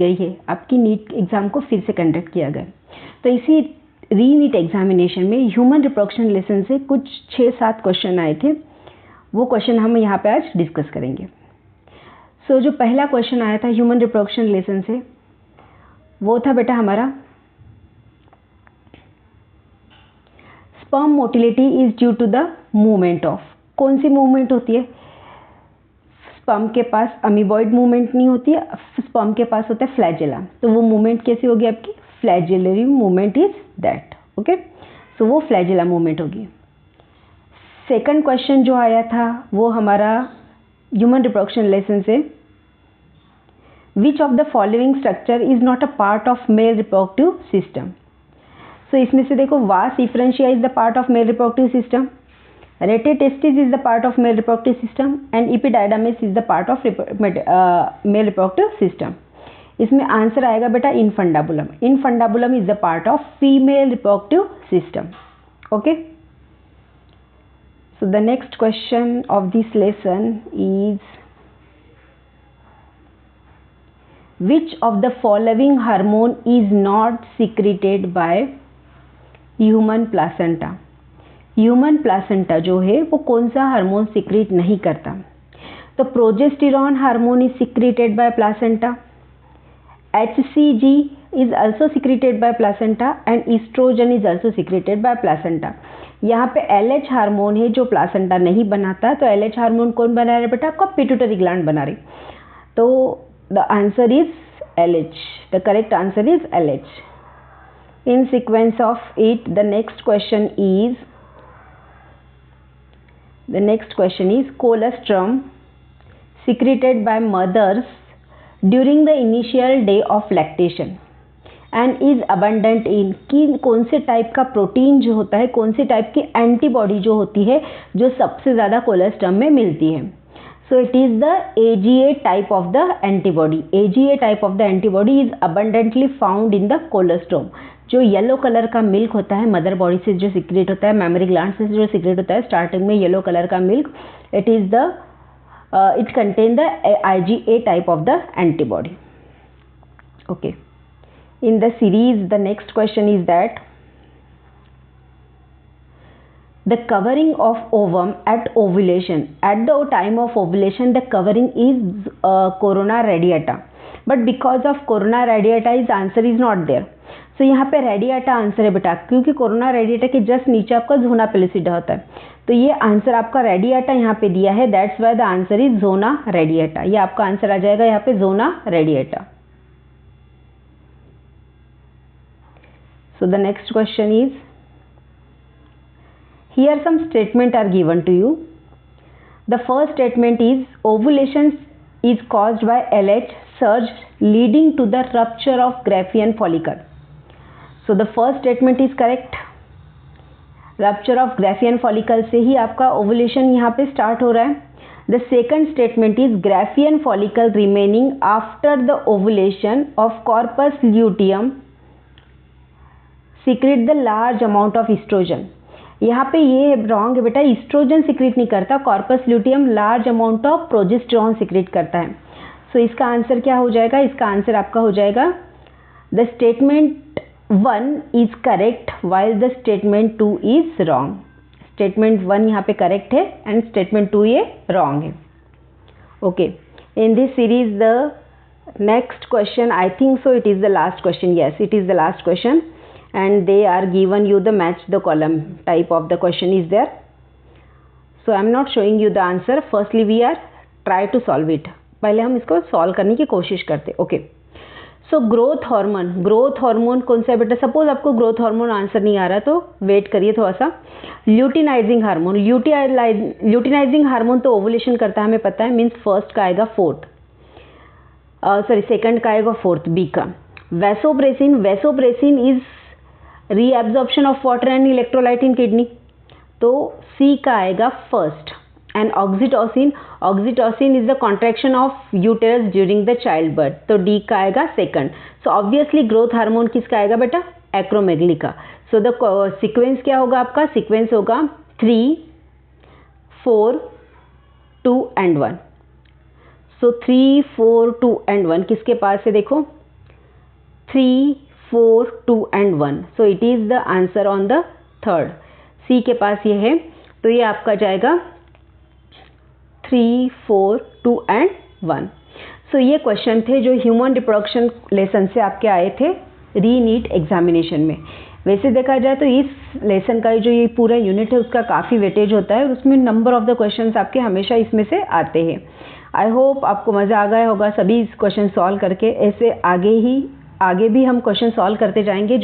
गई है, आपकी नीट एग्ज़ाम को फिर से कंडक्ट किया गया। तो इसी री नीट एग्जामिनेशन में ह्यूमन रिप्रोडक्शन लेसन से कुछ 6-7 क्वेश्चन आए थे, वो क्वेश्चन हम यहाँ पे आज डिस्कस करेंगे। सो जो पहला क्वेश्चन आया था ह्यूमन रिप्रोडक्शन लेसन से, वो था बेटा हमारा, sperm motility is due to the movement of, कौन सी मूवमेंट होती है? स्पर्म के पास अमीबॉइड मूवमेंट नहीं होती है, स्पर्म के पास होता है फ्लैजेला, तो वो मूवमेंट कैसी होगी आपकी? Flagellary movement is that, okay. So वो फ्लैजेला मूवमेंट होगी। सेकंड क्वेश्चन जो आया था वो हमारा ह्यूमन रिप्रोडक्शन लेसन से, which of the following structure is not a part of male reproductive system. So इसमें से देखो, vas efferentia is the part of male reproductive system, rete testis is the part of male reproductive system and epididymis is the part of male reproductive system. इसमें answer आएगा बेटा infundibulum. Infundibulum is the part of female reproductive system, okay. So the next question of this lesson is, which of the following hormone is not secreted by human placenta? Human placenta जो है वो कौन सा hormone secrete नहीं करता? तो progesterone hormone is secreted by placenta, HCG is also secreted by placenta and estrogen is also secreted by placenta। यहाँ पे LH हार्मोन है जो प्लासेंटा नहीं बनाता, तो LH हार्मोन कौन बना रहा है बेटा? आपका पिट्यूटरी ग्लैंड बना रही। तो the answer is LH, the correct answer is LH। In sequence of it the next question is colostrum secreted by mothers during the initial day of lactation and is abundant in, कि कौन से type का protein जो होता है, कौन से type की एंटीबॉडी जो होती है जो सबसे ज़्यादा कोलेस्ट्रम में मिलती है? So it is the AGA type of the antibody. AGA type of the antibody is abundantly found in the colostrum. जो येलो कलर का मिल्क होता है मदर बॉडी से जो सिक्रेट होता है, मेमोरी ग्लैंड से जो सिक्रेट होता है स्टार्टिंग में येलो कलर का milk, it is the it contains the IgA type of the antibody, okay। In the series the next question is that the covering of ovum at ovulation, at the time of ovulation the covering is corona radiata, but because of corona radiata is answer is not there। so यहाँ पे radiata answer है बेटा, क्योंकि corona radiata के just नीचे आपका जोना pellucida होता है, तो ये आंसर आपका रेडिएटा यहाँ पे दिया है, that's why the answer is zona radiata. ये आपका आंसर आ जाएगा यहाँ पे zona radiata. So the next question is, here some statement are given to you. The first statement is ovulation is caused by LH surge leading to the rupture of Graafian follicle. So the first statement is correct, rupture of Graafian follicle से ही आपका ovulation यहाँ पे start हो रहा है। The second statement is graafian follicle remaining after the ovulation of corpus luteum secrete the large amount of oestrogen. यहाँ पे ये रॉन्ग है बेटा, इस्ट्रोजन सीक्रेट नहीं करता, corpus luteum large amount of progesterone secret करता है। सो इसका आंसर क्या हो जाएगा? इसका आंसर आपका हो जाएगा, the statement 1 is correct while the statement 2 is wrong। statement 1 यहाँ पे correct है and statement 2 ये wrong है, okay। in this series the next question, I think so it is the last question, yes it is the last question and they are given you the match the column type of the question is there, so I am not showing you the answer, firstly we are try to solve it, पहले हम इसको solve करने की कोशिश करते, okay। So growth hormone कौन सा है बेटा? सपोज आपको ग्रोथ हार्मोन आंसर नहीं आ रहा तो वेट करिए थोड़ा सा। ल्यूटिनाइजिंग हार्मोन, ल्यूटिनाइजिंग हार्मोन तो ओवुलेशन करता है हमें पता है, मीन्स फर्स्ट का आएगा फोर्थ, सॉरी सेकंड का आएगा फोर्थ, बी का। Vasopressin is reabsorption of water and electrolyte in kidney, तो सी का आएगा first. And oxytocin is the contraction of uterus during the child birth, तो डी का आएगा second. So obviously growth hormone किसका आएगा बेटा? एक्रोमेगली का। सो द सीक्वेंस क्या होगा आपका? सीक्वेंस होगा 3, 4, 2 and 1। सो 3, 4, 2 and 1 किसके पास है? देखो 3, 4, 2 and 1. So it is the answer on the third. C के पास ये है, तो ये आपका जाएगा 3, 4, 2 and 1. सो ये क्वेश्चन थे जो ह्यूमन रिप्रोडक्शन लेसन से आपके आए थे री-नीट एग्जामिनेशन में. वैसे देखा जाए तो इस लेसन का जो ये पूरा यूनिट है उसका काफ़ी वेटेज होता है और उसमें नंबर ऑफ द क्वेश्चंस आपके हमेशा इसमें से आते हैं. आई होप आपको मज़ा आ गया होगा सभी क्वेश्चन सॉल्व करके. ऐसे आगे भी हम क्वेश्चन सॉल्व करते जाएंगे.